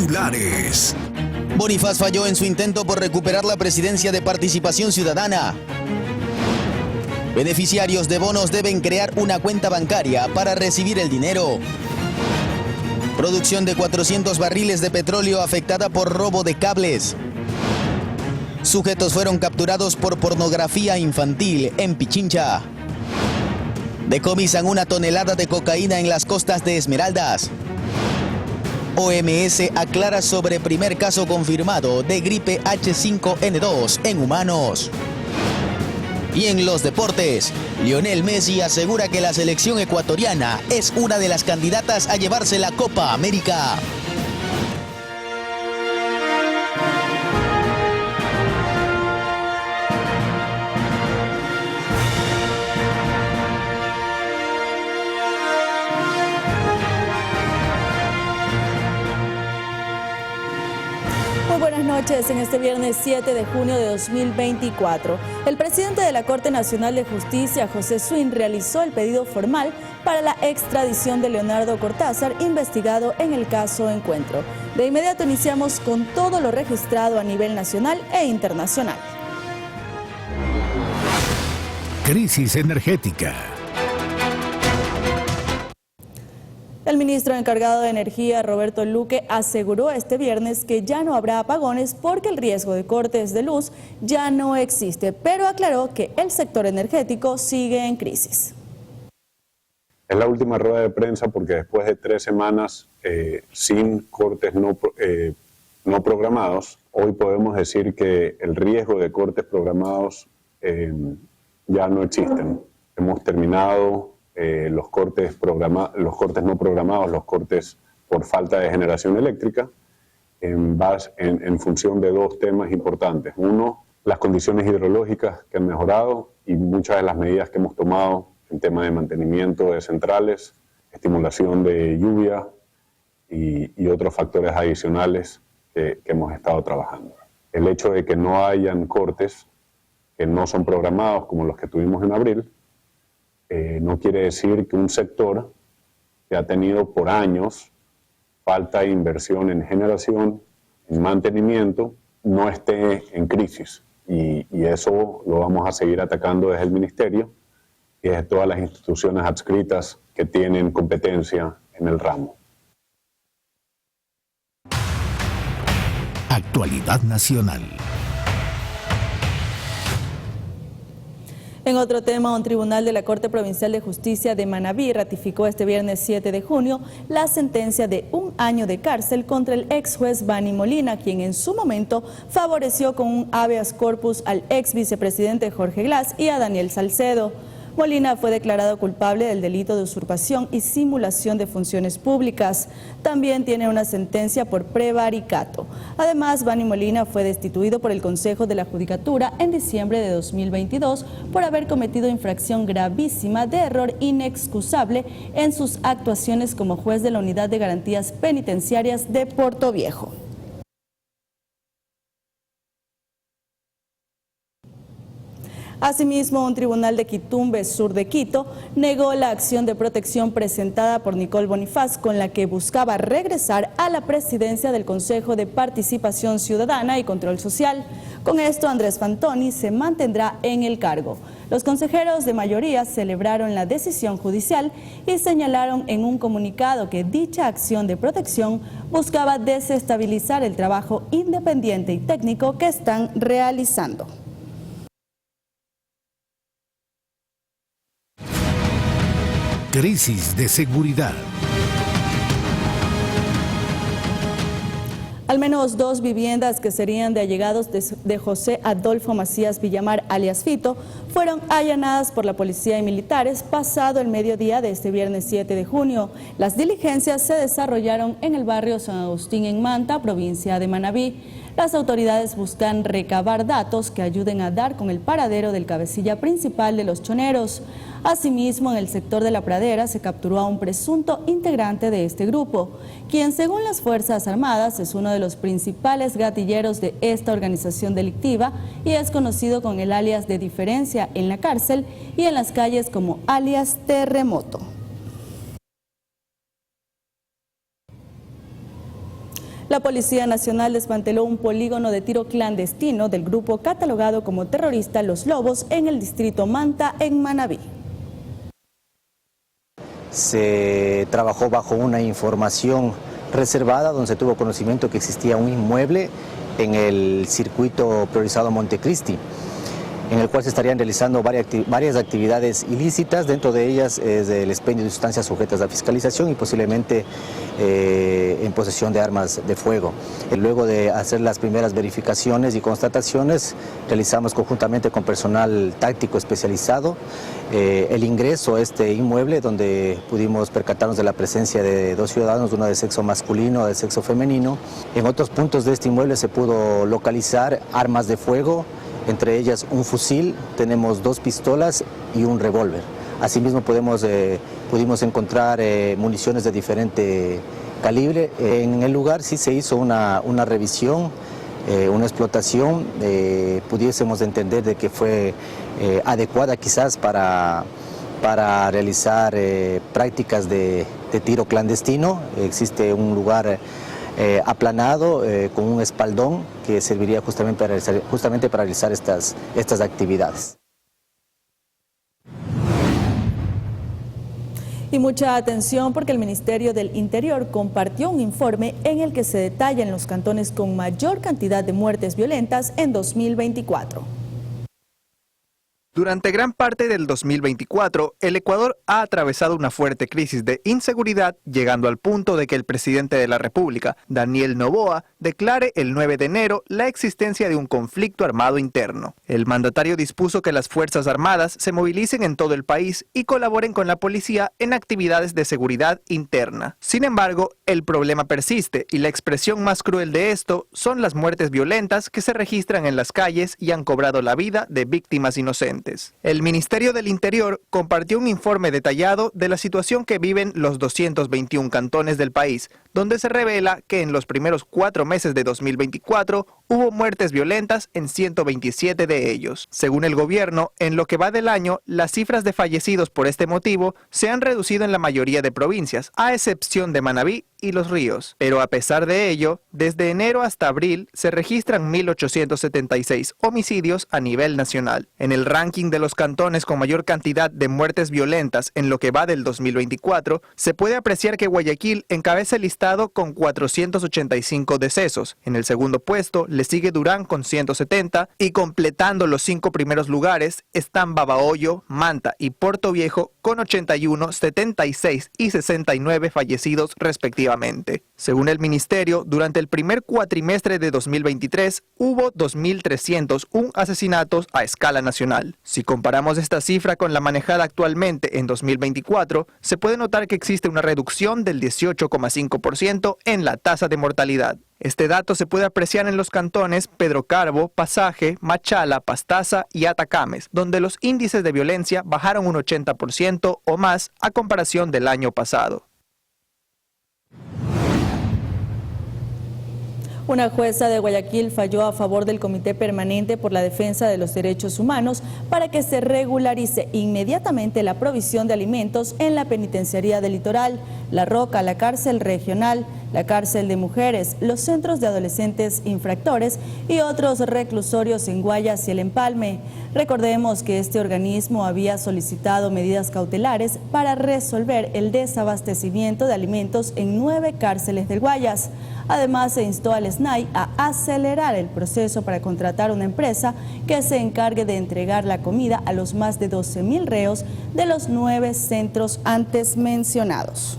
titulares. Bonifaz falló en su intento por recuperar la presidencia de Participación Ciudadana. Beneficiarios de bonos deben crear una cuenta bancaria para recibir el dinero. Producción de 400 barriles de petróleo afectada por robo de cables. Sujetos fueron capturados por pornografía infantil en Pichincha. Decomisan 1 tonelada de cocaína en las costas de Esmeraldas. OMS aclara sobre primer caso confirmado de gripe H5N2 en humanos. Y en los deportes, Lionel Messi asegura que la selección ecuatoriana es una de las candidatas a llevarse la Copa América. Buenas noches. En este viernes 7 de junio de 2024, el presidente de la Corte Nacional de Justicia, José Swin, realizó el pedido formal para la extradición de Leonardo Cortázar, investigado en el caso Encuentro. De inmediato iniciamos con todo lo registrado a nivel nacional e internacional. Crisis energética. El ministro encargado de Energía, Roberto Luque, aseguró este viernes que ya no habrá apagones porque el riesgo de cortes de luz ya no existe, pero aclaró que el sector energético sigue en crisis. Es la última rueda de prensa porque después de 3 semanas sin cortes no programados, hoy podemos decir que el riesgo de cortes programados ya no existen. Hemos terminado los cortes no programados, los cortes por falta de generación eléctrica, en función de 2 temas importantes. Uno, las condiciones hidrológicas que han mejorado y muchas de las medidas que hemos tomado en tema de mantenimiento de centrales, estimulación de lluvia y otros factores adicionales que hemos estado trabajando. El hecho de que no hayan cortes que no son programados como los que tuvimos en abril, no quiere decir que un sector que ha tenido por años falta de inversión en generación, en mantenimiento, no esté en crisis. Y eso lo vamos a seguir atacando desde el Ministerio y desde todas las instituciones adscritas que tienen competencia en el ramo. Actualidad nacional. En otro tema, un tribunal de la Corte Provincial de Justicia de Manabí ratificó este viernes 7 de junio la sentencia de 1 año de cárcel contra el ex juez Bani Molina, quien en su momento favoreció con un habeas corpus al ex vicepresidente Jorge Glass y a Daniel Salcedo. Molina fue declarado culpable del delito de usurpación y simulación de funciones públicas. También tiene una sentencia por prevaricato. Además, Bani Molina fue destituido por el Consejo de la Judicatura en diciembre de 2022 por haber cometido infracción gravísima de error inexcusable en sus actuaciones como juez de la Unidad de Garantías Penitenciarias de Portoviejo. Asimismo, un tribunal de Quitumbe, sur de Quito, negó la acción de protección presentada por Nicole Bonifaz, con la que buscaba regresar a la presidencia del Consejo de Participación Ciudadana y Control Social. Con esto, Andrés Fantoni se mantendrá en el cargo. Los consejeros de mayoría celebraron la decisión judicial y señalaron en un comunicado que dicha acción de protección buscaba desestabilizar el trabajo independiente y técnico que están realizando. Crisis de seguridad. Al menos 2 viviendas que serían de allegados de José Adolfo Macías Villamar, alias Fito, fueron allanadas por la policía y militares pasado el mediodía de este viernes 7 de junio. Las diligencias se desarrollaron en el barrio San Agustín en Manta, provincia de Manabí. Las autoridades buscan recabar datos que ayuden a dar con el paradero del cabecilla principal de los choneros. Asimismo, en el sector de La Pradera se capturó a un presunto integrante de este grupo, quien según las Fuerzas Armadas es uno de los principales gatilleros de esta organización delictiva y es conocido con el alias de Diferencia en la cárcel y en las calles como alias Terremoto. La Policía Nacional desmanteló un polígono de tiro clandestino del grupo catalogado como terrorista Los Lobos en el distrito Manta, en Manabí. Se trabajó bajo una información reservada donde se tuvo conocimiento que existía un inmueble en el circuito priorizado Montecristi, en el cual se estarían realizando varias actividades ilícitas, dentro de ellas es el expendio de sustancias sujetas a fiscalización y posiblemente en posesión de armas de fuego. Luego de hacer las primeras verificaciones y constataciones, realizamos conjuntamente con personal táctico especializado el ingreso a este inmueble, donde pudimos percatarnos de la presencia de 2 ciudadanos, uno de sexo masculino y de sexo femenino. En otros puntos de este inmueble se pudo localizar armas de fuego, entre ellas un fusil, tenemos 2 pistolas y un revólver. Asimismo pudimos encontrar municiones de diferente calibre. En el lugar sí se hizo una revisión, una explotación, pudiésemos entender de que fue adecuada quizás para realizar prácticas de tiro clandestino. Existe un lugar aplanado con un espaldón que serviría justamente para realizar estas actividades. Y mucha atención porque el Ministerio del Interior compartió un informe en el que se detallan los cantones con mayor cantidad de muertes violentas en 2024. Durante gran parte del 2024, el Ecuador ha atravesado una fuerte crisis de inseguridad, llegando al punto de que el presidente de la República, Daniel Noboa, declare el 9 de enero la existencia de un conflicto armado interno. El mandatario dispuso que las Fuerzas Armadas se movilicen en todo el país y colaboren con la policía en actividades de seguridad interna. Sin embargo, el problema persiste y la expresión más cruel de esto son las muertes violentas que se registran en las calles y han cobrado la vida de víctimas inocentes. El Ministerio del Interior compartió un informe detallado de la situación que viven los 221 cantones del país, donde se revela que en los primeros 4 meses de 2024 hubo muertes violentas en 127 de ellos. Según el gobierno, en lo que va del año, las cifras de fallecidos por este motivo se han reducido en la mayoría de provincias, a excepción de Manabí y Los Ríos. Pero a pesar de ello, desde enero hasta abril se registran 1.876 homicidios a nivel nacional. En el ranking de los cantones con mayor cantidad de muertes violentas en lo que va del 2024, se puede apreciar que Guayaquil encabeza el listado con 485 decesos. En el segundo puesto le sigue Durán con 170 y completando los 5 primeros lugares están Babahoyo, Manta y Puerto Viejo con 81, 76 y 69 fallecidos respectivamente. Según el ministerio, durante el primer cuatrimestre de 2023 hubo 2.301 asesinatos a escala nacional. Si comparamos esta cifra con la manejada actualmente en 2024, se puede notar que existe una reducción del 18,5% en la tasa de mortalidad. Este dato se puede apreciar en los cantones Pedro Carbo, Pasaje, Machala, Pastaza y Atacames, donde los índices de violencia bajaron un 80% o más a comparación del año pasado. Una jueza de Guayaquil falló a favor del Comité Permanente por la Defensa de los Derechos Humanos para que se regularice inmediatamente la provisión de alimentos en la Penitenciaría del Litoral, La Roca, la Cárcel Regional, la Cárcel de Mujeres, los centros de adolescentes infractores y otros reclusorios en Guayas y El Empalme. Recordemos que este organismo había solicitado medidas cautelares para resolver el desabastecimiento de alimentos en 9 cárceles del Guayas. Además, se instó al SNAI a acelerar el proceso para contratar una empresa que se encargue de entregar la comida a los más de 12.000 reos de los 9 centros antes mencionados.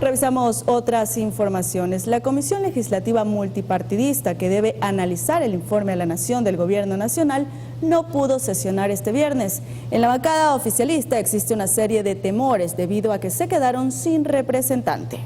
Revisamos otras informaciones. La Comisión Legislativa Multipartidista, que debe analizar el informe a la Nación del Gobierno Nacional, no pudo sesionar este viernes. En la bancada oficialista existe una serie de temores debido a que se quedaron sin representante.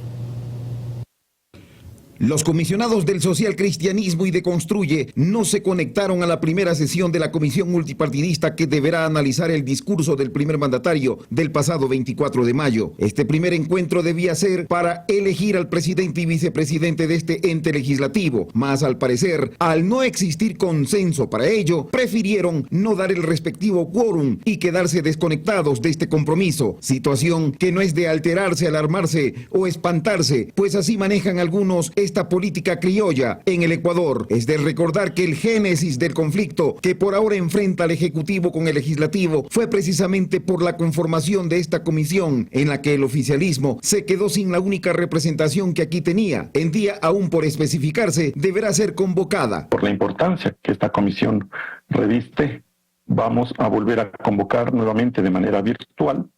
Los comisionados del Social Cristianismo y de Construye no se conectaron a la primera sesión de la comisión multipartidista que deberá analizar el discurso del primer mandatario del pasado 24 de mayo. Este primer encuentro debía ser para elegir al presidente y vicepresidente de este ente legislativo, mas al parecer, al no existir consenso para ello, prefirieron no dar el respectivo quórum y quedarse desconectados de este compromiso, situación que no es de alterarse, alarmarse o espantarse, pues así manejan algunos esta política criolla en el Ecuador. Es de recordar que el génesis del conflicto que por ahora enfrenta al Ejecutivo con el Legislativo fue precisamente por la conformación de esta comisión en la que el oficialismo se quedó sin la única representación que aquí tenía. En día aún por especificarse, deberá ser convocada. Por la importancia que esta comisión reviste, vamos a volver a convocar nuevamente de manera virtual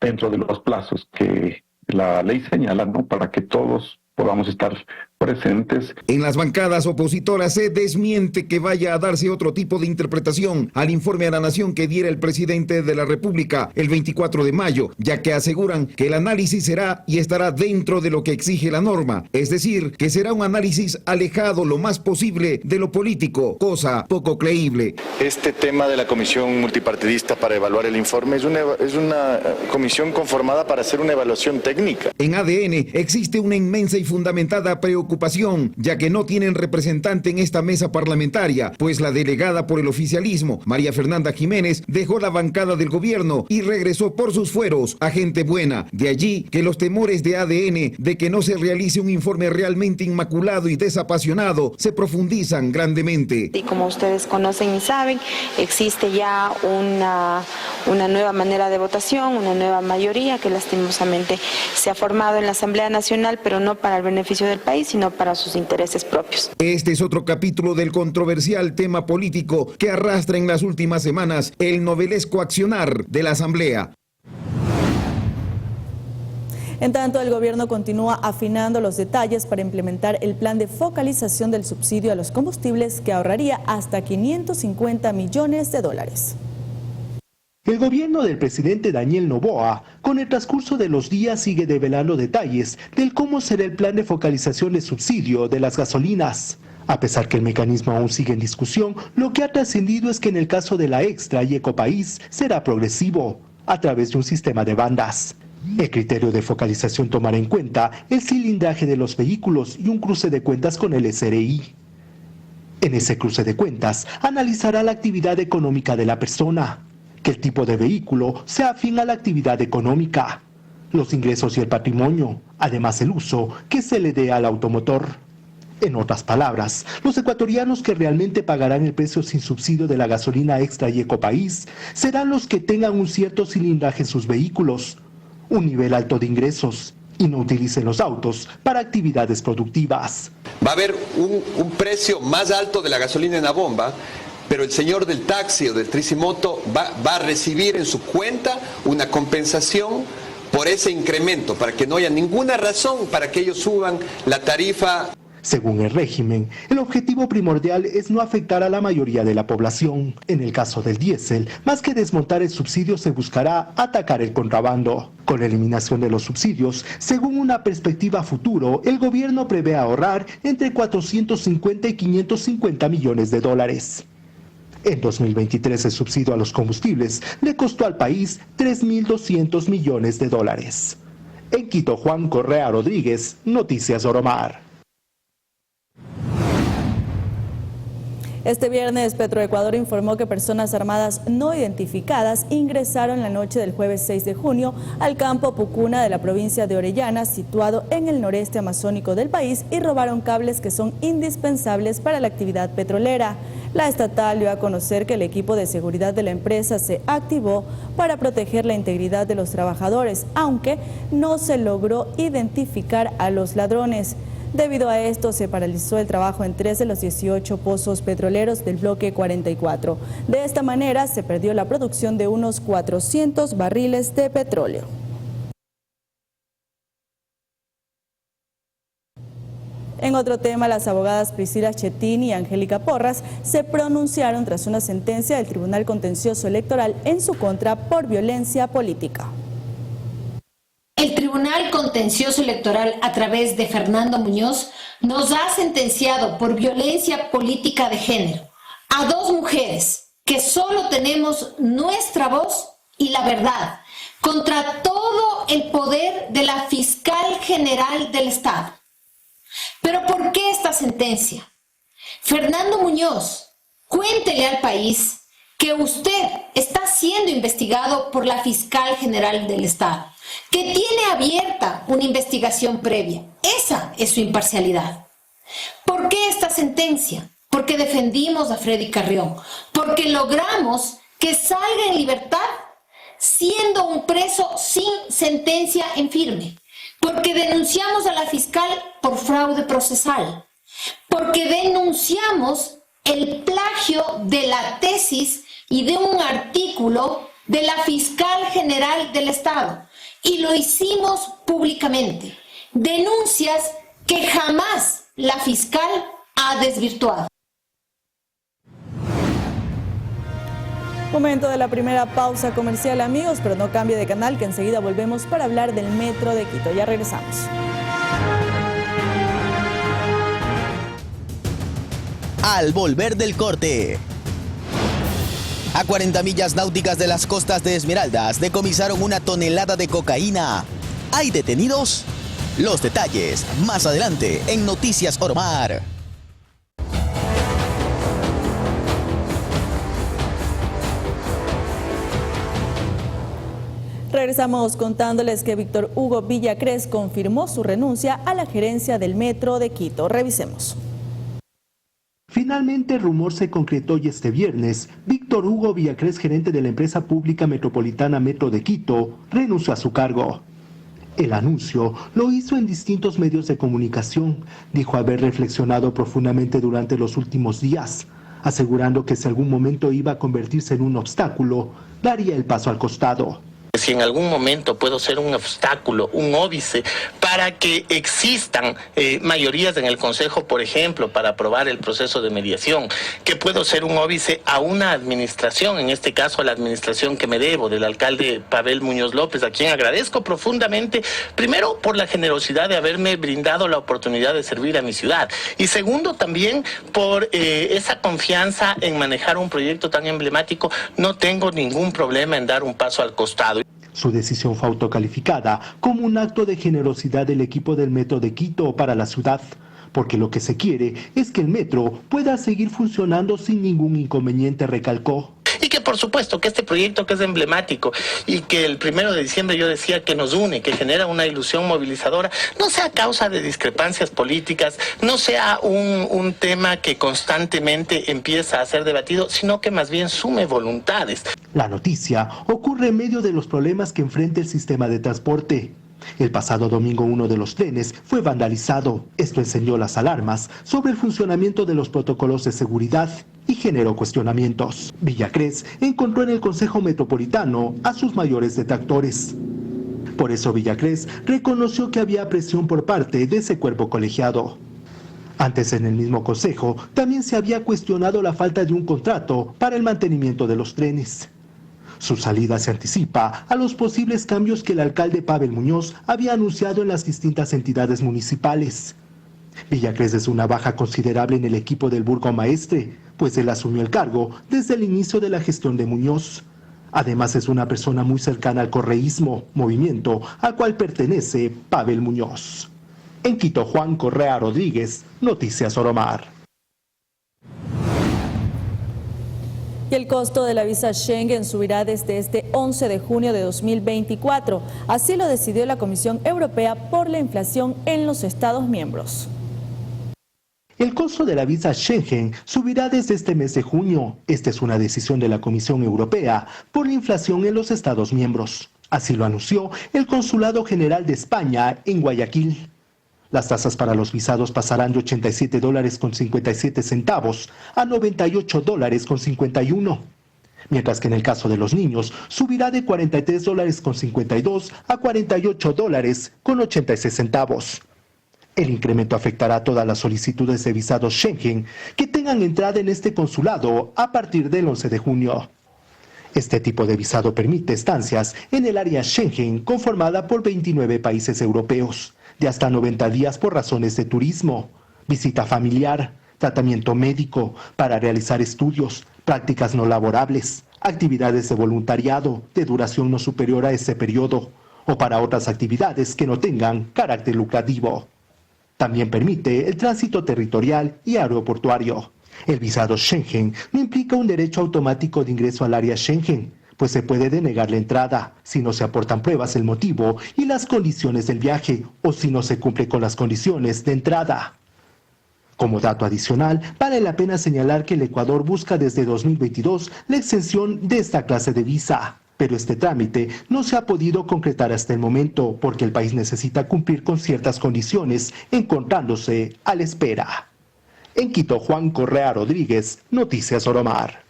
dentro de los plazos que la ley señala, ¿no?, para que todos podamos estar presentes. En las bancadas opositoras se desmiente que vaya a darse otro tipo de interpretación al informe a la Nación que diera el presidente de la República el 24 de mayo, ya que aseguran que el análisis será y estará dentro de lo que exige la norma, es decir, que será un análisis alejado lo más posible de lo político, cosa poco creíble. Este tema de la comisión multipartidista para evaluar el informe es una comisión conformada para hacer una evaluación técnica. En ADN existe una inmensa y fundamentada preocupación, ya que no tienen representante en esta mesa parlamentaria, pues la delegada por el oficialismo, María Fernanda Jiménez, dejó la bancada del gobierno y regresó por sus fueros a gente buena. De allí que los temores de ADN de que no se realice un informe realmente inmaculado y desapasionado se profundizan grandemente. Y como ustedes conocen y saben, existe ya una nueva manera de votación, una nueva mayoría que lastimosamente se ha formado en la Asamblea Nacional, pero no para el beneficio del país, sino para sus intereses propios. Este es otro capítulo del controversial tema político que arrastra en las últimas semanas el novelesco accionar de la Asamblea. En tanto, el gobierno continúa afinando los detalles para implementar el plan de focalización del subsidio a los combustibles que ahorraría hasta 550 millones de dólares. El gobierno del presidente Daniel Noboa, con el transcurso de los días, sigue develando detalles del cómo será el plan de focalización de subsidio de las gasolinas. A pesar que el mecanismo aún sigue en discusión, lo que ha trascendido es que en el caso de la Extra y Ecopaís será progresivo, a través de un sistema de bandas. El criterio de focalización tomará en cuenta el cilindraje de los vehículos y un cruce de cuentas con el SRI. En ese cruce de cuentas, analizará la actividad económica de la persona, que el tipo de vehículo sea afín a la actividad económica, los ingresos y el patrimonio, además el uso que se le dé al automotor. En otras palabras, los ecuatorianos que realmente pagarán el precio sin subsidio de la gasolina Extra y Ecopaís serán los que tengan un cierto cilindraje en sus vehículos, un nivel alto de ingresos y no utilicen los autos para actividades productivas. Va a haber un precio más alto de la gasolina en la bomba, pero el señor del taxi o del tricimoto va a recibir en su cuenta una compensación por ese incremento, para que no haya ninguna razón para que ellos suban la tarifa. Según el régimen, el objetivo primordial es no afectar a la mayoría de la población. En el caso del diésel, más que desmontar el subsidio, se buscará atacar el contrabando. Con la eliminación de los subsidios, según una perspectiva futuro, el gobierno prevé ahorrar entre 450 y 550 millones de dólares. En 2023 el subsidio a los combustibles le costó al país 3.200 millones de dólares. En Quito, Juan Correa Rodríguez, Noticias Oromar. Este viernes, Petroecuador informó que personas armadas no identificadas ingresaron la noche del jueves 6 de junio al campo Pucuna de la provincia de Orellana, situado en el noreste amazónico del país, y robaron cables que son indispensables para la actividad petrolera. La estatal dio a conocer que el equipo de seguridad de la empresa se activó para proteger la integridad de los trabajadores, aunque no se logró identificar a los ladrones. Debido a esto, se paralizó el trabajo en 3 de los 18 pozos petroleros del bloque 44. De esta manera, se perdió la producción de unos 400 barriles de petróleo. En otro tema, las abogadas Priscila Chetini y Angélica Porras se pronunciaron tras una sentencia del Tribunal Contencioso Electoral en su contra por violencia política. El Tribunal Contencioso contencioso electoral a través de Fernando Muñoz nos ha sentenciado por violencia política de género a 2 mujeres que solo tenemos nuestra voz y la verdad contra todo el poder de la fiscal general del Estado. ¿Pero por qué esta sentencia? Fernando Muñoz, cuéntele al país que usted está siendo investigado por la fiscal general del Estado, que tiene abierta una investigación previa. Esa es su imparcialidad. ¿Por qué esta sentencia? Porque defendimos a Freddy Carrión, porque logramos que salga en libertad siendo un preso sin sentencia en firme, porque denunciamos a la fiscal por fraude procesal, porque denunciamos el plagio de la tesis y de un artículo de la fiscal general del Estado, y lo hicimos públicamente. Denuncias que jamás la fiscal ha desvirtuado. Momento de la primera pausa comercial, amigos, pero no cambie de canal, que enseguida volvemos para hablar del Metro de Quito. Ya regresamos. Al volver del corte. A 40 millas náuticas de las costas de Esmeraldas decomisaron 1 tonelada de cocaína. ¿Hay detenidos? Los detalles más adelante en Noticias Oromar. Regresamos contándoles que Víctor Hugo Villacrés confirmó su renuncia a la gerencia del Metro de Quito. Revisemos. Finalmente el rumor se concretó y este viernes, Víctor Hugo Villacrés, gerente de la empresa pública metropolitana Metro de Quito, renunció a su cargo. El anuncio lo hizo en distintos medios de comunicación. Dijo haber reflexionado profundamente durante los últimos días, asegurando que si algún momento iba a convertirse en un obstáculo, daría el paso al costado. Si en algún momento puedo ser un obstáculo, un óbice, para que existan mayorías en el Consejo, por ejemplo, para aprobar el proceso de mediación, que puedo ser un óbice a una administración, en este caso a la administración que me debo, del alcalde Pavel Muñoz López, a quien agradezco profundamente, primero por la generosidad de haberme brindado la oportunidad de servir a mi ciudad, y segundo también por esa confianza en manejar un proyecto tan emblemático. No tengo ningún problema en dar un paso al costado. Su decisión fue autocalificada como un acto de generosidad del equipo del Metro de Quito para la ciudad, porque lo que se quiere es que el metro pueda seguir funcionando sin ningún inconveniente, recalcó. Y que por supuesto que este proyecto, que es emblemático y que el 1 de diciembre yo decía que nos une, que genera una ilusión movilizadora, no sea causa de discrepancias políticas, no sea un tema que constantemente empieza a ser debatido, sino que más bien sume voluntades. La noticia ocurre en medio de los problemas que enfrenta el sistema de transporte. El pasado domingo 1 de los trenes fue vandalizado. Esto encendió las alarmas sobre el funcionamiento de los protocolos de seguridad y generó cuestionamientos. Villacrés encontró en el Consejo Metropolitano a sus mayores detractores. Por eso Villacrés reconoció que había presión por parte de ese cuerpo colegiado. Antes, en el mismo consejo, también se había cuestionado la falta de un contrato para el mantenimiento de los trenes. Su salida se anticipa a los posibles cambios que el alcalde Pavel Muñoz había anunciado en las distintas entidades municipales. Villacrés es una baja considerable en el equipo del burgomaestre, pues él asumió el cargo desde el inicio de la gestión de Muñoz. Además, es una persona muy cercana al correísmo, movimiento al cual pertenece Pavel Muñoz. En Quito, Juan Correa Rodríguez, Noticias Oromar. Y el costo de la visa Schengen subirá desde este 11 de junio de 2024. Así lo decidió la Comisión Europea por la inflación en los Estados miembros. El costo de la visa Schengen subirá desde este mes de junio. Esta es una decisión de la Comisión Europea por la inflación en los Estados miembros. Así lo anunció el Consulado General de España en Guayaquil. Las tasas para los visados pasarán de $87.57 a $98.51, mientras que en el caso de los niños subirá de $43.52 a $48.86. El incremento afectará a todas las solicitudes de visados Schengen que tengan entrada en este consulado a partir del 11 de junio. Este tipo de visado permite estancias en el área Schengen, conformada por 29 países europeos, de hasta 90 días por razones de turismo, visita familiar, tratamiento médico, para realizar estudios, prácticas no laborables, actividades de voluntariado de duración no superior a ese periodo, o para otras actividades que no tengan carácter lucrativo. También permite el tránsito territorial y aeroportuario. El visado Schengen no implica un derecho automático de ingreso al área Schengen, pues se puede denegar la entrada si no se aportan pruebas del motivo y las condiciones del viaje o si no se cumple con las condiciones de entrada. Como dato adicional, vale la pena señalar que el Ecuador busca desde 2022 la exención de esta clase de visa, pero este trámite no se ha podido concretar hasta el momento porque el país necesita cumplir con ciertas condiciones, encontrándose a la espera. En Quito, Juan Correa Rodríguez, Noticias Oromar.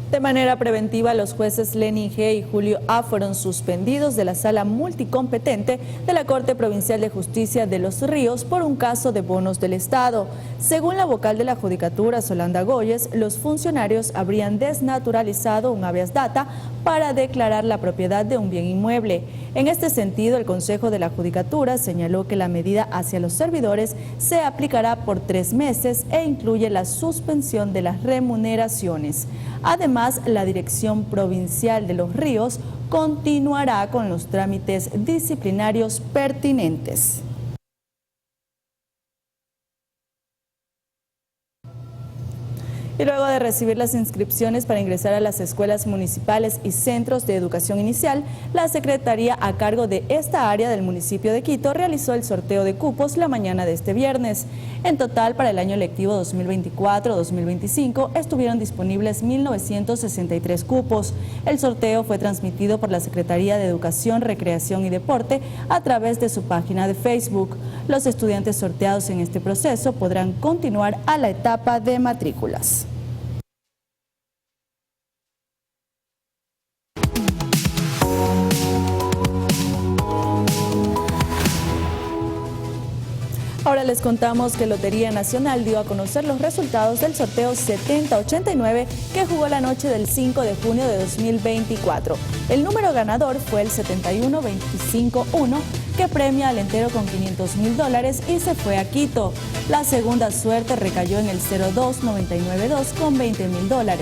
De manera preventiva, los jueces Lenin G. y Julio A. fueron suspendidos de la sala multicompetente de la Corte Provincial de Justicia de Los Ríos por un caso de bonos del Estado. Según la vocal de la Judicatura, Solanda Goyes, los funcionarios habrían desnaturalizado un habeas data para declarar la propiedad de un bien inmueble. En este sentido, el Consejo de la Judicatura señaló que la medida hacia los servidores se aplicará por 3 meses e incluye la suspensión de las remuneraciones. Además, la Dirección Provincial de Los Ríos continuará con los trámites disciplinarios pertinentes. Y luego de recibir las inscripciones para ingresar a las escuelas municipales y centros de educación inicial, la Secretaría a cargo de esta área del municipio de Quito realizó el sorteo de cupos la mañana de este viernes. En total, para el año lectivo 2024-2025 estuvieron disponibles 1.963 cupos. El sorteo fue transmitido por la Secretaría de Educación, Recreación y Deporte a través de su página de Facebook. Los estudiantes sorteados en este proceso podrán continuar a la etapa de matrículas. Ahora les contamos que Lotería Nacional dio a conocer los resultados del sorteo 7089 que jugó la noche del 5 de junio de 2024. El número ganador fue el 71251, que premia al entero con $500,000 y se fue a Quito. La segunda suerte recayó en el 02992 con $20,000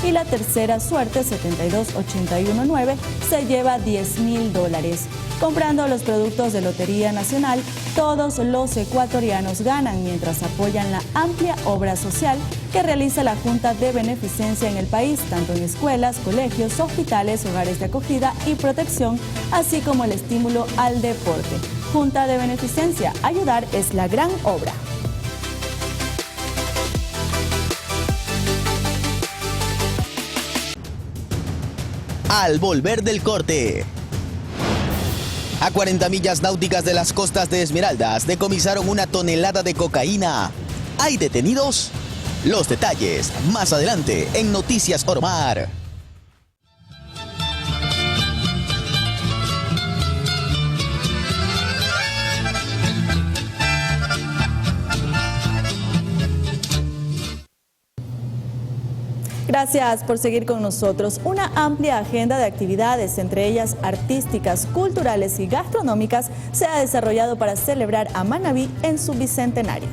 y la tercera suerte 72819 se lleva $10,000. Comprando los productos de Lotería Nacional, todos los ecuatorianos ganan mientras apoyan la amplia obra social que realiza la Junta de Beneficencia en el país, tanto en escuelas, colegios, hospitales, hogares de acogida y protección, así como el estímulo al deporte. Junta de Beneficencia, ayudar es la gran obra. Al volver del corte. A 40 millas náuticas de las costas de Esmeraldas decomisaron 1 tonelada de cocaína. ¿Hay detenidos? Los detalles más adelante en Noticias Oromar. Gracias por seguir con nosotros. Una amplia agenda de actividades, entre ellas artísticas, culturales y gastronómicas, se ha desarrollado para celebrar a Manabí en su bicentenario.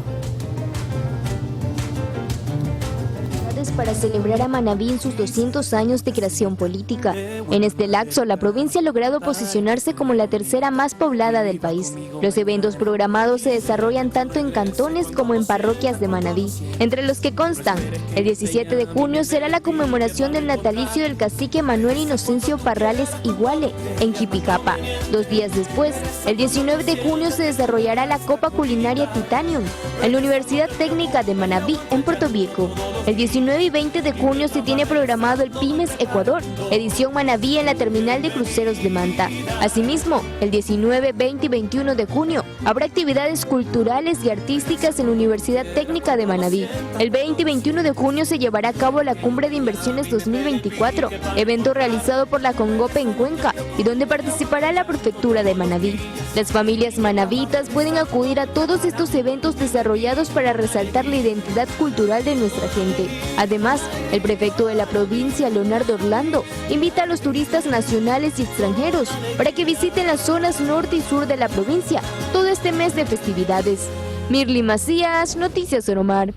Para celebrar a Manabí en sus 200 años de creación política. En este lapso, la provincia ha logrado posicionarse como la tercera más poblada del país. Los eventos programados se desarrollan tanto en cantones como en parroquias de Manabí, entre los que constan: el 17 de junio será la conmemoración del natalicio del cacique Manuel Inocencio Parrales Iguale, en Jipicapa. 2 días después, el 19 de junio se desarrollará la Copa Culinaria Titanium, en la Universidad Técnica de Manabí, en Puerto Viejo. El 19 y 20 de junio se tiene programado el Pymes Ecuador, edición Manabí, en la terminal de cruceros de Manta. Asimismo, el 19, 20 y 21 de junio habrá actividades culturales y artísticas en la Universidad Técnica de Manabí. El 20 y 21 de junio se llevará a cabo la Cumbre de Inversiones 2024, evento realizado por la Congope en Cuenca y donde participará la Prefectura de Manabí. Las familias manabitas pueden acudir a todos estos eventos desarrollados para resaltar la identidad cultural de nuestra gente. Además, Además, el prefecto de la provincia, Leonardo Orlando, invita a los turistas nacionales y extranjeros para que visiten las zonas norte y sur de la provincia todo este mes de festividades. Mirly Macías, Noticias Oromar.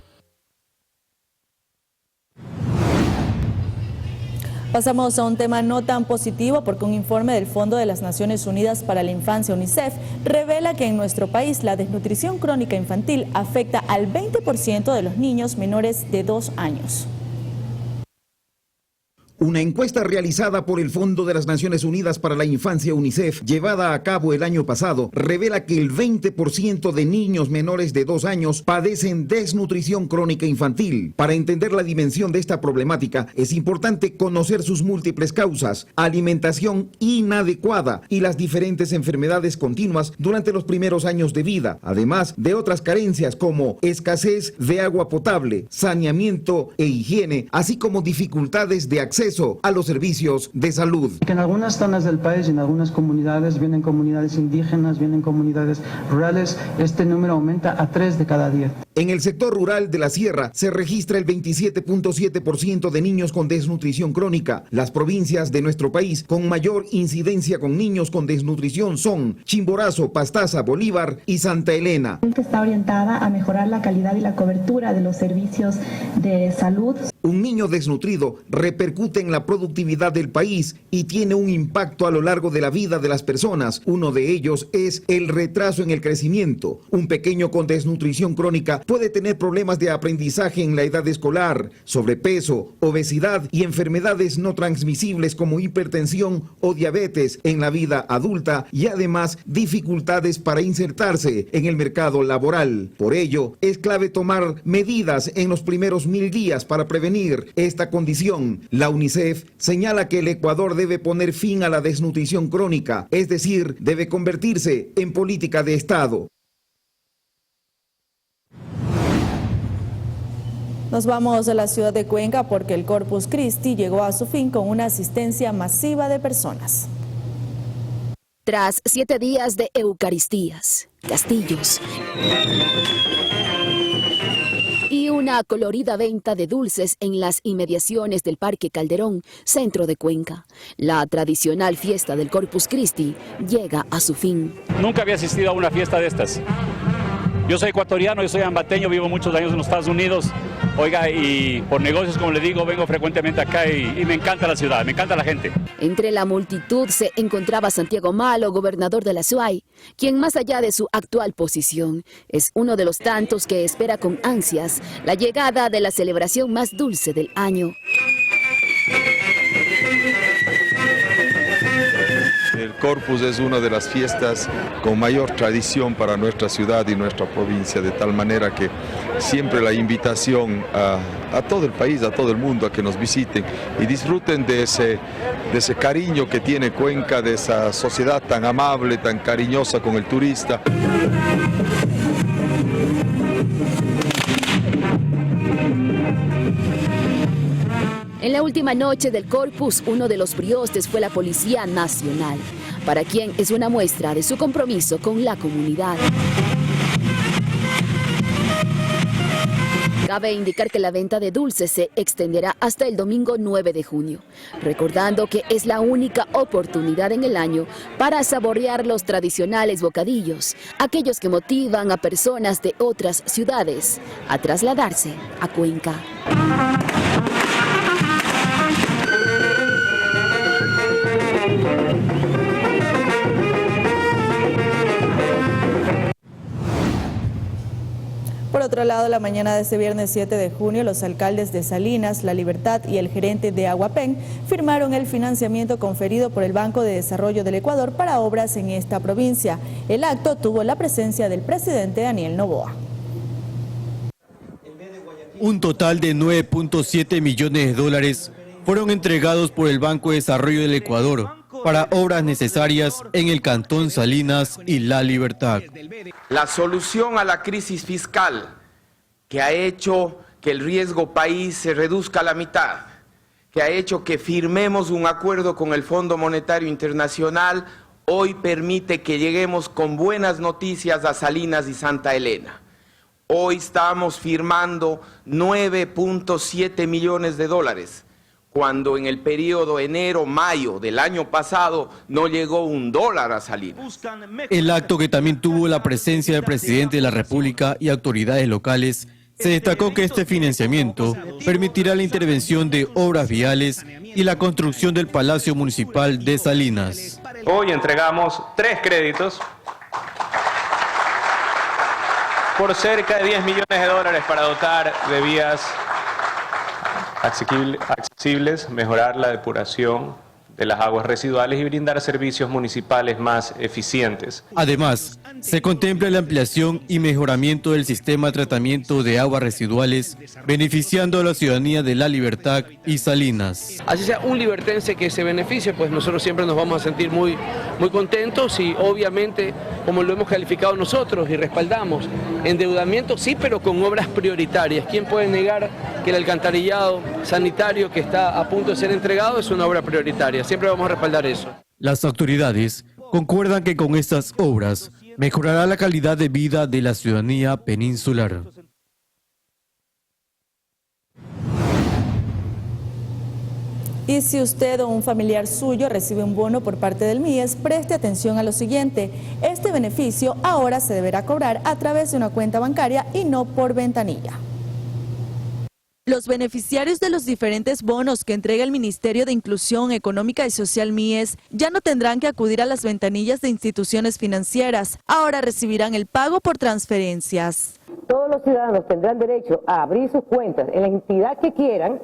Pasamos a un tema no tan positivo porque un informe del Fondo de las Naciones Unidas para la Infancia, UNICEF, revela que en nuestro país la desnutrición crónica infantil afecta al 20% de los niños menores de 2 años. Una encuesta realizada por el Fondo de las Naciones Unidas para la Infancia, UNICEF, llevada a cabo el año pasado, revela que el 20% de niños menores de 2 años padecen desnutrición crónica infantil. Para entender la dimensión de esta problemática, es importante conocer sus múltiples causas, alimentación inadecuada y las diferentes enfermedades continuas durante los primeros años de vida, además de otras carencias como escasez de agua potable, saneamiento e higiene, así como dificultades de acceso a los servicios de salud. Que en algunas zonas del país y en algunas comunidades, vienen comunidades indígenas, vienen comunidades rurales, este número aumenta a 3 de cada 10. En el sector rural de la sierra se registra el 27.7% de niños con desnutrición crónica. Las provincias de nuestro país con mayor incidencia con niños con desnutrición son Chimborazo, Pastaza, Bolívar y Santa Elena. Está orientada a mejorar la calidad y la cobertura de los servicios de salud. Un niño desnutrido repercute en la productividad del país y tiene un impacto a lo largo de la vida de las personas. Uno de ellos es el retraso en el crecimiento. Un pequeño con desnutrición crónica puede tener problemas de aprendizaje en la edad escolar, sobrepeso, obesidad y enfermedades no transmisibles como hipertensión o diabetes en la vida adulta y además dificultades para insertarse en el mercado laboral. Por ello, es clave tomar medidas en los primeros 1000 días para prevenir esta condición. La UNICEF señala que el Ecuador debe poner fin a la desnutrición crónica, es decir, debe convertirse en política de Estado. Nos vamos a la ciudad de Cuenca porque el Corpus Christi llegó a su fin con una asistencia masiva de personas. Tras 7 días de eucaristías, castillos y una colorida venta de dulces en las inmediaciones del Parque Calderón, centro de Cuenca, la tradicional fiesta del Corpus Christi llega a su fin. Nunca había asistido a una fiesta de estas. Yo soy ecuatoriano, yo soy ambateño, vivo muchos años en los Estados Unidos. Oiga, y por negocios, como le digo, vengo frecuentemente acá y me encanta la ciudad, me encanta la gente. Entre la multitud se encontraba Santiago Malo, gobernador de la SUAY, quien más allá de su actual posición, es uno de los tantos que espera con ansias la llegada de la celebración más dulce del año. El Corpus es una de las fiestas con mayor tradición para nuestra ciudad y nuestra provincia, de tal manera que siempre la invitación a todo el país, a todo el mundo, a que nos visiten y disfruten de ese cariño que tiene Cuenca, de esa sociedad tan amable, tan cariñosa con el turista. En la última noche del Corpus, uno de los priostes fue la Policía Nacional, para quien es una muestra de su compromiso con la comunidad. Cabe indicar que la venta de dulces se extenderá hasta el domingo 9 de junio, recordando que es la única oportunidad en el año para saborear los tradicionales bocadillos, aquellos que motivan a personas de otras ciudades a trasladarse a Cuenca. Por otro lado, la mañana de este viernes 7 de junio, los alcaldes de Salinas, La Libertad y el gerente de Aguapén firmaron el financiamiento conferido por el Banco de Desarrollo del Ecuador para obras en esta provincia. El acto tuvo la presencia del presidente Daniel Noboa. Un total de 9.7 millones de dólares fueron entregados por el Banco de Desarrollo del Ecuador para obras necesarias en el Cantón Salinas y La Libertad. La solución a la crisis fiscal que ha hecho que el riesgo país se reduzca a la mitad, que ha hecho que firmemos un acuerdo con el Fondo Monetario Internacional, hoy permite que lleguemos con buenas noticias a Salinas y Santa Elena. Hoy estamos firmando 9.7 millones de dólares, cuando en el periodo enero-mayo del año pasado no llegó $1 a Salinas. El acto, que también tuvo la presencia del presidente de la República y autoridades locales, se destacó que este financiamiento permitirá la intervención de obras viales y la construcción del Palacio Municipal de Salinas. Hoy entregamos 3 créditos por cerca de 10 millones de dólares para dotar de vías accesibles, mejorar la depuración de las aguas residuales y brindar servicios municipales más eficientes. Además, se contempla la ampliación y mejoramiento del sistema de tratamiento de aguas residuales, beneficiando a la ciudadanía de La Libertad y Salinas. Así sea un libertense que se beneficie, pues nosotros siempre nos vamos a sentir muy contentos y obviamente, como lo hemos calificado nosotros y respaldamos, endeudamiento sí, pero con obras prioritarias. ¿Quién puede negar que el alcantarillado sanitario que está a punto de ser entregado es una obra prioritaria? Siempre vamos a respaldar eso. Las autoridades concuerdan que con estas obras mejorará la calidad de vida de la ciudadanía peninsular. Y si usted o un familiar suyo recibe un bono por parte del MIES, preste atención a lo siguiente. Este beneficio ahora se deberá cobrar a través de una cuenta bancaria y no por ventanilla. Los beneficiarios de los diferentes bonos que entrega el Ministerio de Inclusión Económica y Social MIES ya no tendrán que acudir a las ventanillas de instituciones financieras. Ahora recibirán el pago por transferencias. Todos los ciudadanos tendrán derecho a abrir sus cuentas en la entidad que quieran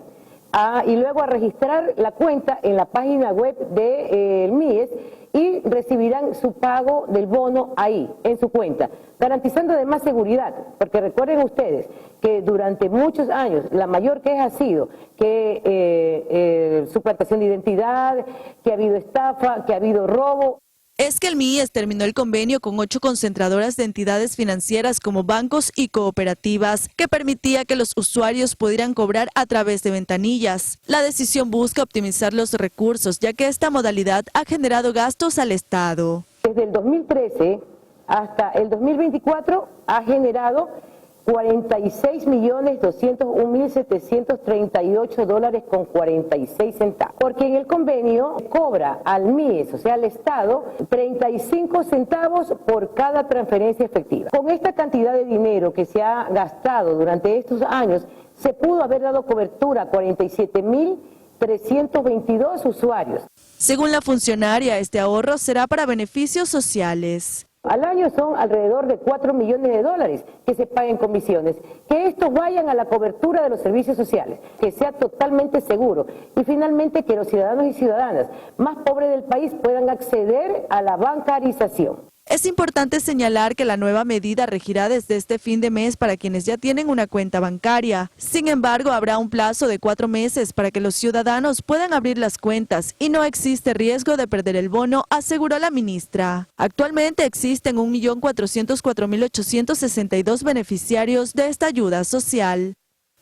y luego a registrar la cuenta en la página web del MIES y recibirán su pago del bono ahí, en su cuenta, garantizando además seguridad, porque recuerden ustedes que durante muchos años la mayor queja ha sido que suplantación de identidad, que ha habido estafa, que ha habido robo. Es que el MIES terminó el convenio con 8 concentradoras de entidades financieras como bancos y cooperativas, que permitía que los usuarios pudieran cobrar a través de ventanillas. La decisión busca optimizar los recursos, ya que esta modalidad ha generado gastos al Estado. Desde el 2013 hasta el 2024 ha generado $46.201.738.46, porque en el convenio cobra al MIES, o sea al Estado, 35 centavos por cada transferencia efectiva. Con esta cantidad de dinero que se ha gastado durante estos años, se pudo haber dado cobertura a 47.322 usuarios. Según la funcionaria, este ahorro será para beneficios sociales. Al año son alrededor de 4 millones de dólares que se paguen comisiones, que estos vayan a la cobertura de los servicios sociales, que sea totalmente seguro y finalmente que los ciudadanos y ciudadanas más pobres del país puedan acceder a la bancarización. Es importante señalar que la nueva medida regirá desde este fin de mes para quienes ya tienen una cuenta bancaria. Sin embargo, habrá un plazo de 4 meses para que los ciudadanos puedan abrir las cuentas y no existe riesgo de perder el bono, aseguró la ministra. Actualmente existen 1.404.862 beneficiarios de esta ayuda social.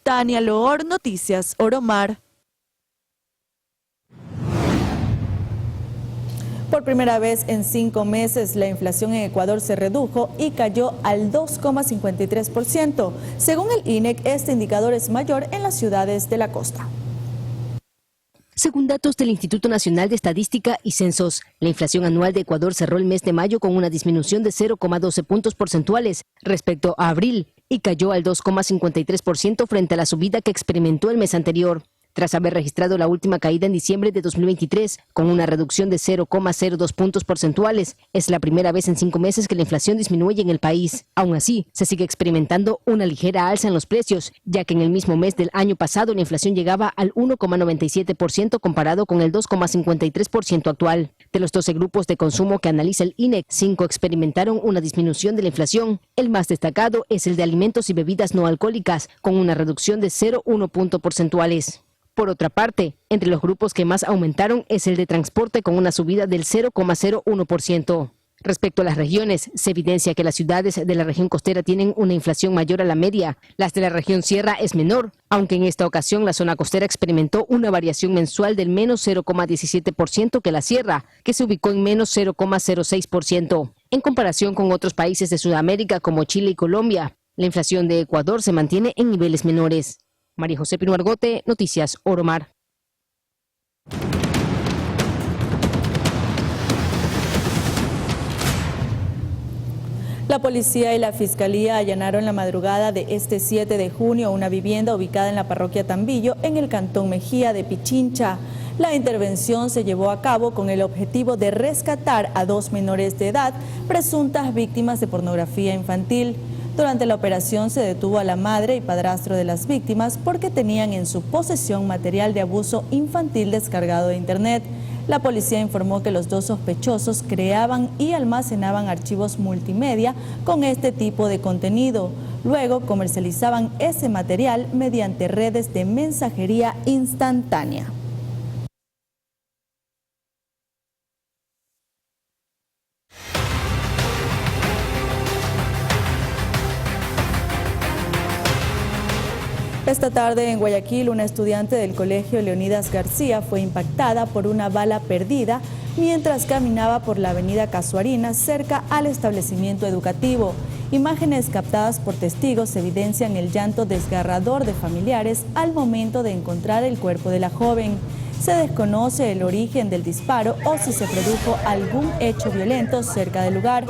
Tania Loor, Noticias Oromar. Por primera vez en 5 meses, la inflación en Ecuador se redujo y cayó al 2,53%. Según el INEC, este indicador es mayor en las ciudades de la costa. Según datos del Instituto Nacional de Estadística y Censos, la inflación anual de Ecuador cerró el mes de mayo con una disminución de 0,12 puntos porcentuales respecto a abril y cayó al 2,53% frente a la subida que experimentó el mes anterior. Tras haber registrado la última caída en diciembre de 2023, con una reducción de 0,02 puntos porcentuales, es la primera vez en 5 meses que la inflación disminuye en el país. Aún así, se sigue experimentando una ligera alza en los precios, ya que en el mismo mes del año pasado la inflación llegaba al 1,97% comparado con el 2,53% actual. De los 12 grupos de consumo que analiza el INEC, 5 experimentaron una disminución de la inflación. El más destacado es el de alimentos y bebidas no alcohólicas, con una reducción de 0,1 puntos porcentuales. Por otra parte, entre los grupos que más aumentaron es el de transporte con una subida del 0,01%. Respecto a las regiones, se evidencia que las ciudades de la región costera tienen una inflación mayor a la media. Las de la región sierra es menor, aunque en esta ocasión la zona costera experimentó una variación mensual del menos 0,17% que la sierra, que se ubicó en menos 0,06%. En comparación con otros países de Sudamérica como Chile y Colombia, La inflación de Ecuador se mantiene en niveles menores. María José Pino Argote, Noticias Oromar. La policía y la fiscalía allanaron la madrugada de este 7 de junio una vivienda ubicada en la parroquia Tambillo, en el cantón Mejía de Pichincha. La intervención se llevó a cabo con el objetivo de rescatar a 2 menores de edad, presuntas víctimas de pornografía infantil. Durante la operación se detuvo a la madre y padrastro de las víctimas porque tenían en su posesión material de abuso infantil descargado de internet. La policía informó que los 2 sospechosos creaban y almacenaban archivos multimedia con este tipo de contenido. Luego comercializaban ese material mediante redes de mensajería instantánea. Esta tarde en Guayaquil, una estudiante del colegio Leonidas García fue impactada por una bala perdida mientras caminaba por la avenida Casuarina cerca al establecimiento educativo. Imágenes captadas por testigos evidencian el llanto desgarrador de familiares al momento de encontrar el cuerpo de la joven. Se desconoce el origen del disparo o si se produjo algún hecho violento cerca del lugar.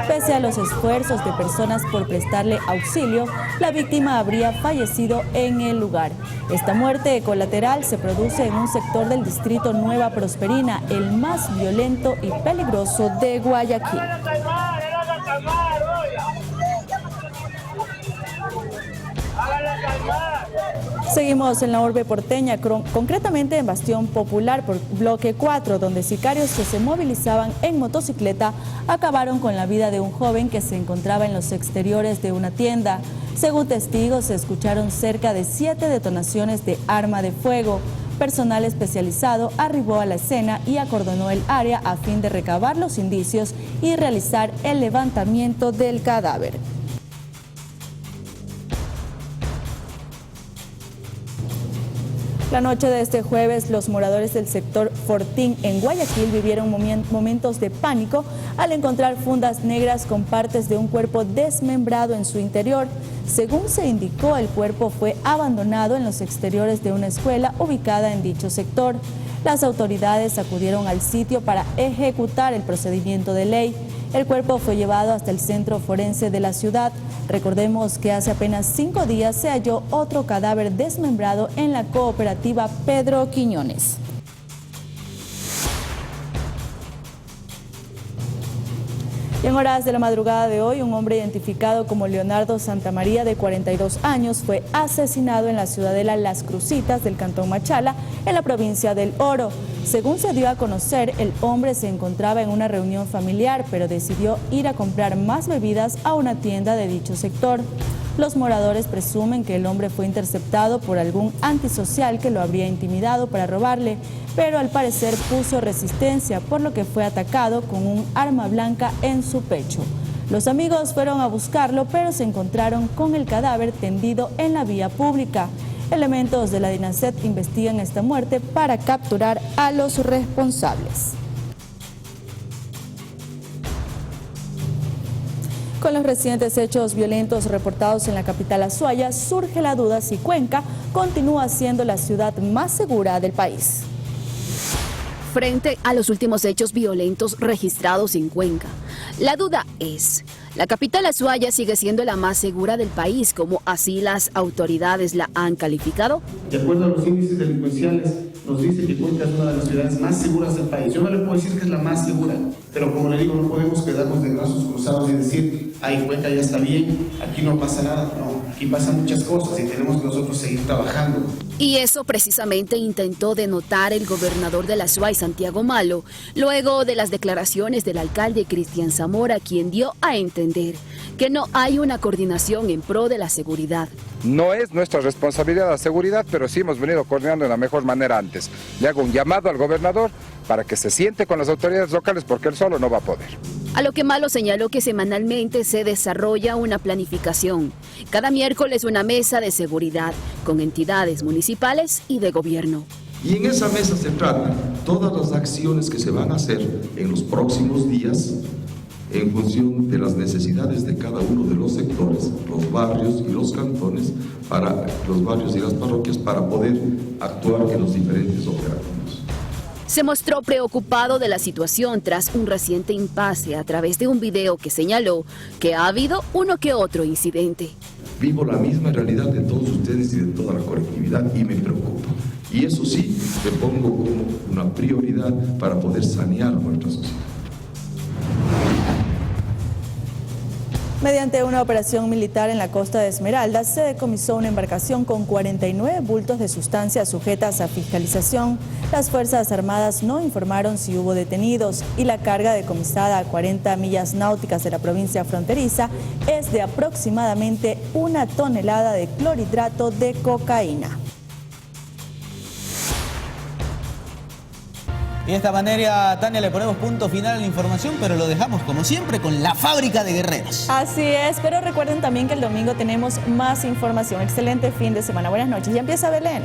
Pese a los esfuerzos de personas por prestarle auxilio, la víctima habría fallecido en el lugar. Esta muerte colateral se produce en un sector del distrito Nueva Prosperina, el más violento y peligroso de Guayaquil. Seguimos en la urbe porteña, concretamente en Bastión Popular por bloque 4, donde sicarios que se movilizaban en motocicleta acabaron con la vida de un joven que se encontraba en los exteriores de una tienda. Según testigos, se escucharon cerca de 7 detonaciones de arma de fuego. Personal especializado arribó a la escena y acordonó el área a fin de recabar los indicios y realizar el levantamiento del cadáver. La noche de este jueves, los moradores del sector Fortín en Guayaquil vivieron momentos de pánico al encontrar fundas negras con partes de un cuerpo desmembrado en su interior. Según se indicó, el cuerpo fue abandonado en los exteriores de una escuela ubicada en dicho sector. Las autoridades acudieron al sitio para ejecutar el procedimiento de ley. El cuerpo fue llevado hasta el centro forense de la ciudad. Recordemos que hace apenas 5 días se halló otro cadáver desmembrado en la cooperativa Pedro Quiñones. Y en horas de la madrugada de hoy, un hombre identificado como Leonardo Santamaría, de 42 años, fue asesinado en la ciudadela Las Crucitas del cantón Machala, en la provincia del Oro. Según se dio a conocer, el hombre se encontraba en una reunión familiar, pero decidió ir a comprar más bebidas a una tienda de dicho sector. Los moradores presumen que el hombre fue interceptado por algún antisocial que lo habría intimidado para robarle, pero al parecer puso resistencia, por lo que fue atacado con un arma blanca en su pecho. Los amigos fueron a buscarlo, pero se encontraron con el cadáver tendido en la vía pública. Elementos de la DINASET investigan esta muerte para capturar a los responsables. Con los recientes hechos violentos reportados en la capital Azuaya, surge la duda si Cuenca continúa siendo la ciudad más segura del país. Frente a los últimos hechos violentos registrados en Cuenca, la duda es, ¿la capital Azuaya sigue siendo la más segura del país, como así las autoridades la han calificado? De acuerdo a los índices delincuenciales, nos dice que Cuenca es una de las ciudades más seguras del país. Yo no le puedo decir que es la más segura, pero como le digo, no podemos quedarnos de brazos cruzados y decir, ay, Cuenca ya está bien, aquí no pasa nada. No, aquí pasan muchas cosas y tenemos que nosotros seguir trabajando. Y eso precisamente intentó denotar el gobernador de la Azuay, Santiago Malo, luego de las declaraciones del alcalde Cristian Zamora, quien dio a entender que no hay una coordinación en pro de la seguridad. No es nuestra responsabilidad la seguridad, pero sí hemos venido coordinando de la mejor manera antes. Le hago un llamado al gobernador para que se siente con las autoridades locales porque él solo no va a poder. A lo que Malo señaló que semanalmente se desarrolla una planificación. Cada miércoles una mesa de seguridad con entidades municipales y de gobierno. Y en esa mesa se trata todas las acciones que se van a hacer en los próximos días en función de las necesidades de cada uno de los sectores, los barrios y los cantones, para los barrios y las parroquias, para poder actuar en los diferentes operativos. Se mostró preocupado de la situación tras un reciente impasse a través de un video que señaló que ha habido uno que otro incidente. Vivo la misma realidad de todos ustedes y de toda la colectividad y me preocupa. Y eso sí, le pongo como una prioridad para poder sanear nuestra sociedad. Mediante una operación militar en la costa de Esmeralda, se decomisó una embarcación con 49 bultos de sustancias sujetas a fiscalización. Las Fuerzas Armadas no informaron si hubo detenidos y la carga decomisada a 40 millas náuticas de la provincia fronteriza es de aproximadamente 1 tonelada de clorhidrato de cocaína. Y de esta manera, Tania, le ponemos punto final a la información, pero lo dejamos, como siempre, con la fábrica de guerreros. Así es, pero recuerden también que el domingo tenemos más información. Excelente fin de semana. Buenas noches. Ya empieza BLN.